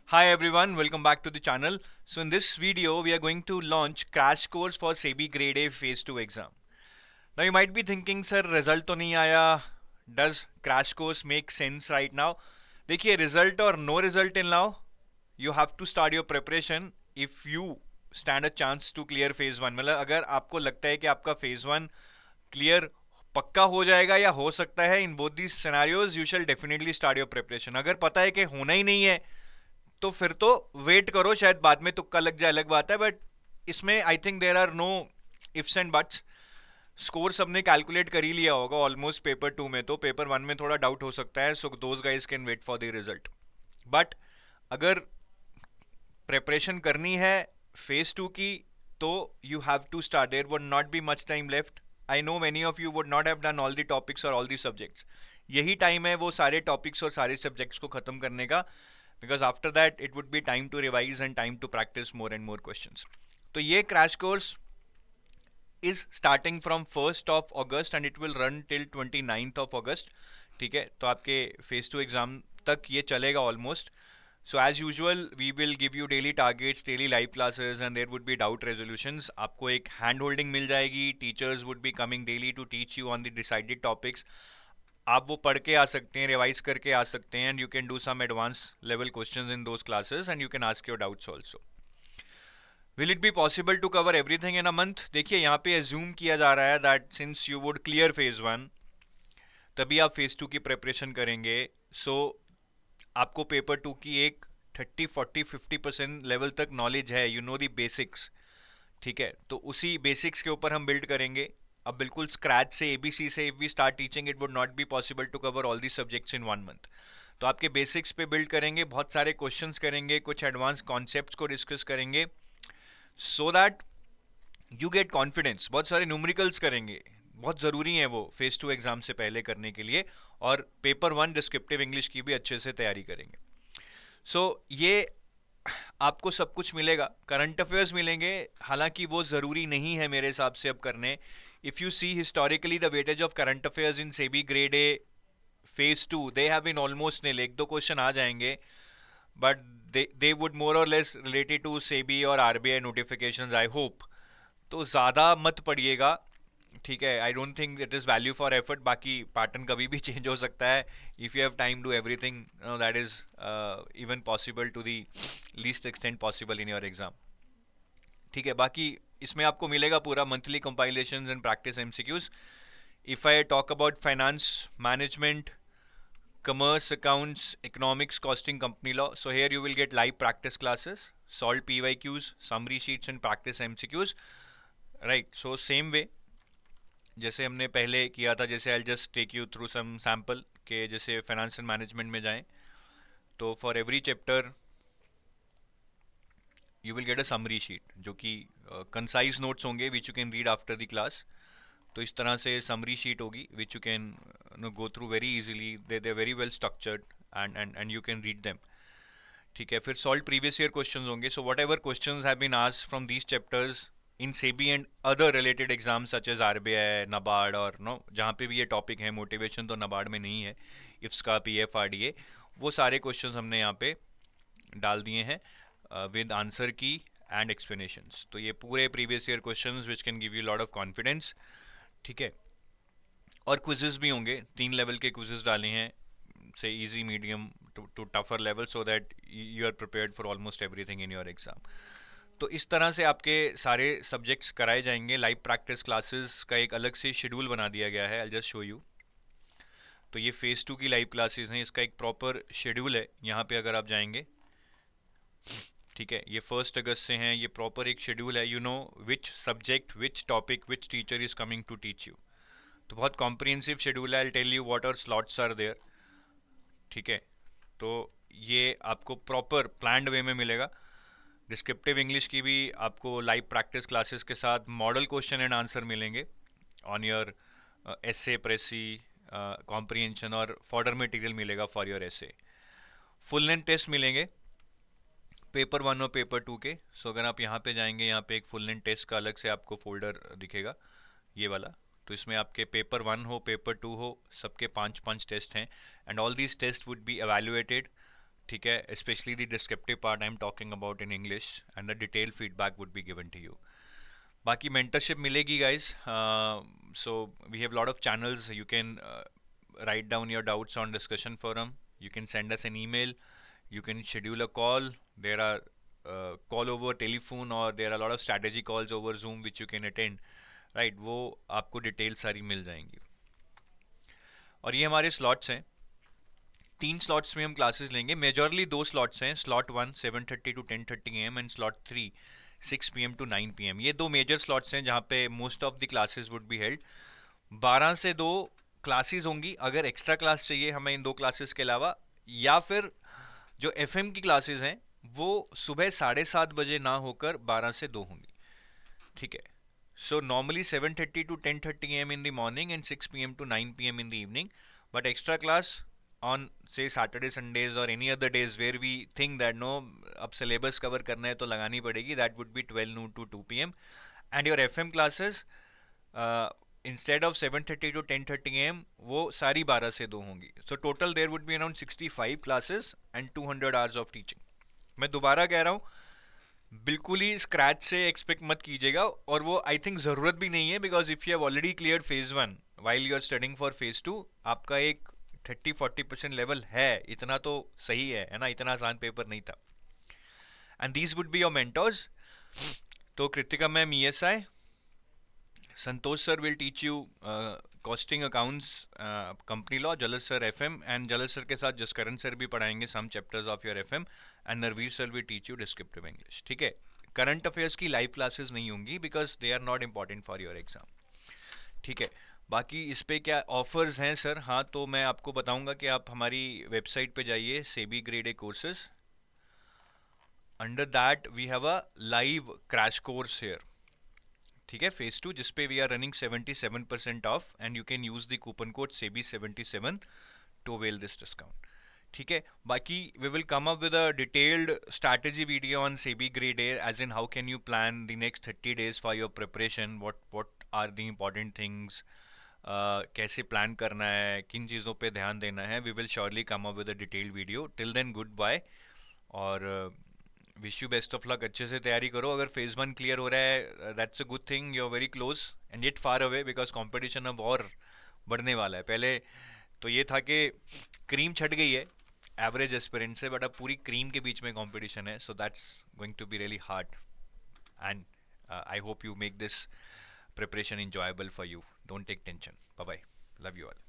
Hi everyone, welcome back to the channel. So in this video, we are going to launch crash course for SEBI Grade A Phase 2 exam. Now you might be thinking, sir, result तो नहीं आया. Does crash course make sense right now? देखिए, result और no result in now, you have to start your preparation if you stand a chance to clear phase 1. मतलब अगर आपको लगता है कि आपका phase 1 क्लियर पक्का हो जाएगा या हो सकता है, in both these scenarios you shall definitely start your preparation. अगर पता है कि होना ही नहीं है तो फिर तो वेट करो, शायद बाद में तुक्का लग जाए, अलग बात है. बट इसमें I think there are no ifs and buts. Score सबने कैलकुलेट कर ही लिया होगा ऑलमोस्ट पेपर 2 में. तो पेपर 1 में थोड़ा डाउट हो सकता है, so those guys can wait for the result. But अगर प्रिपरेशन करनी है फेज 2 की तो you have to start. There would not be much time left. I know many of you would not have done all the topics और all the subjects. यही time है वो सारे टॉपिक्स और सारे सब्जेक्ट्स को खत्म करने का, because after that it would be time to revise and time to practice more and more questions. तो ये crash course is starting from 1st of August and it will run till 29th of August. ठीक है, तो आपके phase 2 exam तक ये चलेगा almost. So as usual we will give you daily targets, daily live classes and there would be doubt resolutions. आपको एक hand holding मिल जाएगी. Teachers would be coming daily to teach you on the decided topics. आप वो पढ़ के आ सकते हैं, revise करके आ सकते हैं, and you can do some advance level questions in those classes and you can ask your doubts also. Will it be possible to cover everything in a month? देखिए, यहाँ पे एज्यूम किया जा रहा है that since you would clear phase 1 तभी आप phase 2 की प्रिपरेशन करेंगे. सो आपको पेपर 2 की एक 30, 40, 50% लेवल तक नॉलेज है, यू नो द बेसिक्स. ठीक है, तो उसी बेसिक्स के ऊपर हम बिल्ड करेंगे. अब बिल्कुल स्क्रैच से, एबीसी से if we start teaching, it would not be possible to cover all the subjects in 1 month. तो आपके बेसिक्स पे बिल्ड करेंगे, बहुत सारे क्वेश्चंस करेंगे, कुछ एडवांस कॉन्सेप्ट्स को डिस्कस करेंगे, सो दैट यू गेट कॉन्फिडेंस. बहुत सारे न्यूमेरिकल्स करेंगे, बहुत ज़रूरी है वो फेज 2 एग्जाम से पहले करने के लिए. और पेपर 1 डिस्क्रिप्टिव इंग्लिश की भी अच्छे से तैयारी करेंगे. सो ये आपको सब कुछ मिलेगा. करंट अफेयर्स मिलेंगे, हालांकि वो ज़रूरी नहीं है मेरे हिसाब से अब करने. If you see historically the weightage of current affairs in SEBI grade A phase 2, they have been almost nil. एक दो क्वेश्चन आ जाएंगे बट दे वुड मोर और लेस रिलेटेड टू सेबी और आरबीआई नोटिफिकेशंस, आई होप. तो ज़्यादा मत पढ़िएगा, ठीक है. I don't think it is value for effort. बाकी पैटर्न कभी भी चेंज हो सकता है. If you have time do everything, that is even possible to the least extent possible in your exam. ठीक है, बाकी इसमें आपको मिलेगा पूरा monthly compilations and practice MCQs. If I talk about finance management, commerce, accounts, economics, costing, company law, so here you will get live practice classes, solved pyqs, summary sheets and practice mcqs, right? So same way जैसे हमने पहले किया था, जैसे I just take you through some sample के जैसे finance and management में जाएं तो for every chapter you will get a summary sheet जो कि कंसाइज नोट्स होंगे which you can read after the class. तो इस तरह से समरी शीट होगी which you can go through very easily. They very well structured and you can read them. ठीक है, फिर सॉल्व प्रीवियस ईयर क्वेश्चंस होंगे. So whatever questions have been asked from these chapters in SEBI and other related exams such as RBI, NABARD और नो जहाँ पे भी ये टॉपिक है. मोटिवेशन तो नबार्ड में नहीं है, इफ्स का पीएफआरडीए, वो सारे क्वेश्चंस हमने यहाँ पे डाल दिए हैं विद आंसर की एंड एक्सप्लेनेशंस. तो ये पूरे previous year questions which can give you lot of confidence. ठीक है, और क्विजेस भी होंगे. 3 लेवल के क्विजेस डाले हैं, से easy, medium to tougher level, so that you are prepared for almost everything in your exam. तो इस तरह से आपके सारे सब्जेक्ट्स कराए जाएंगे. लाइव प्रैक्टिस क्लासेस का एक अलग से शेड्यूल बना दिया गया है, आई जस्ट शो यू. तो ये फेज़ 2 की लाइव क्लासेस हैं, इसका एक प्रॉपर शेड्यूल है. यहाँ पे अगर आप जाएंगे, ठीक है, ये 1 अगस्त से हैं. ये प्रॉपर एक शेड्यूल है. You know which subject, which topic, which teacher is coming to teach you. तो बहुत कॉम्प्रिहेंसिव शेड्यूल है. I tell you what are slots are there. ठीक है, तो ये आपको प्रॉपर प्लान्ड वे में मिलेगा. डिस्क्रिप्टिव इंग्लिश की भी आपको लाइव प्रैक्टिस क्लासेस के साथ मॉडल क्वेश्चन एंड आंसर मिलेंगे on your essay, precis, comprehension, और फॉर्डर मटेरियल मिलेगा for your essay. Full length test मिलेंगे पेपर 1 और पेपर 2 के. सो अगर आप यहाँ पे जाएंगे, यहाँ पे एक फुल लेंथ टेस्ट का अलग से आपको फोल्डर दिखेगा, ये वाला. तो इसमें आपके पेपर 1 हो, पेपर 2 हो, सबके 5-5 टेस्ट हैं. And all these test would be evaluated ठीक है, especially the descriptive part I'm talking about in English, and the detailed feedback would be given to you. बाकी mentorship मिलेगी guys. So we have a lot of channels. You can write down your doubts on discussion forum. You can send us an email. You can schedule a call. There are call over telephone, or there are a lot of strategy calls over Zoom which you can attend. Right, वो आपको detail सारी मिल जाएंगी. और ये हमारे slots हैं. 3 slots में हम क्लासेस लेंगे. मेजरली 2 स्लॉट्स हैं. Slot 1 7:30 to 10:30 AM and slot 3 6 PM to 9 PM. ये 2 मेजर स्लॉट्स हैं जहाँ पे most of the classes would be held. 12 से 2 क्लासेस होंगी. अगर एक्स्ट्रा क्लास चाहिए हमें इन 2 क्लासेस के अलावा, या फिर जो FM की क्लासेस हैं वो सुबह 7:30 बजे ना होकर 12 से 2 होंगी. ठीक है. So normally 7:30 to 10:30 AM in the morning and 6 PM to 9 PM in the evening. But extra class on say Saturday, Sundays or any other days where we think that no, अब syllabus cover करना है तो लगानी पड़ेगी, that would be 12 noon to 2 PM. And your FM classes instead of 7:30 to 10:30 AM वो सारी 12 से 2 होंगी. So total there would be around 65 classes and 200 hours of teaching. मैं दोबारा कह रहा हूँ, बिल्कुल ही स्क्रैच से एक्सपेक्ट मत कीजिएगा. और वो आई थिंक ज़रूरत भी नहीं है, because if you have already clear phase 1 while you are studying for phase 2, आपका एक 30-40% लेवल है. इतना तो सही है ना. इतना आसान पेपर नहीं था. And these would be your mentors. तो Kritika ma'am ESI, Santosh sir will teach you costing accounts, company law, Jalaj sir FM, and Jalaj sir के साथ जसकरण सर भी पढ़ाएंगे some chapters of your FM, and Narveer sir will teach you descriptive English. ठीक है. Current affairs की live classes नहीं होंगी because they are not important for your exam. ठीक है. बाकी इस पे क्या ऑफर्स हैं सर? हाँ, तो मैं आपको बताऊंगा कि आप हमारी वेबसाइट पे जाइए, SEBI grade A courses. Under that we have a live crash course here. ठीक है, फेज 2, जिसपे we are running 77% off, and you can use the coupon code SEBI77 to avail this discount. ठीक है. बाकी we will come up with a detailed strategy video on SEBI grade A, as in how can you plan the next 30 days for your preparation, what are the important things, कैसे plan करना है, किन चीज़ों पे ध्यान देना है. we will surely come up with a detailed video. till then goodbye, और wish you best of luck. अच्छे से तैयारी करो. अगर फेज 1 क्लियर हो रहा है, that's a good thing. You are very close and yet far away, because competition अब और बढ़ने वाला है. पहले तो ये था कि क्रीम छट गई है एवरेज एस्पिरेंट से, बट अब पूरी क्रीम के बीच में कंपटीशन है. So that's going to be really hard, and I hope you make this preparation enjoyable for you. Don't take tension. Bye bye. Love you all.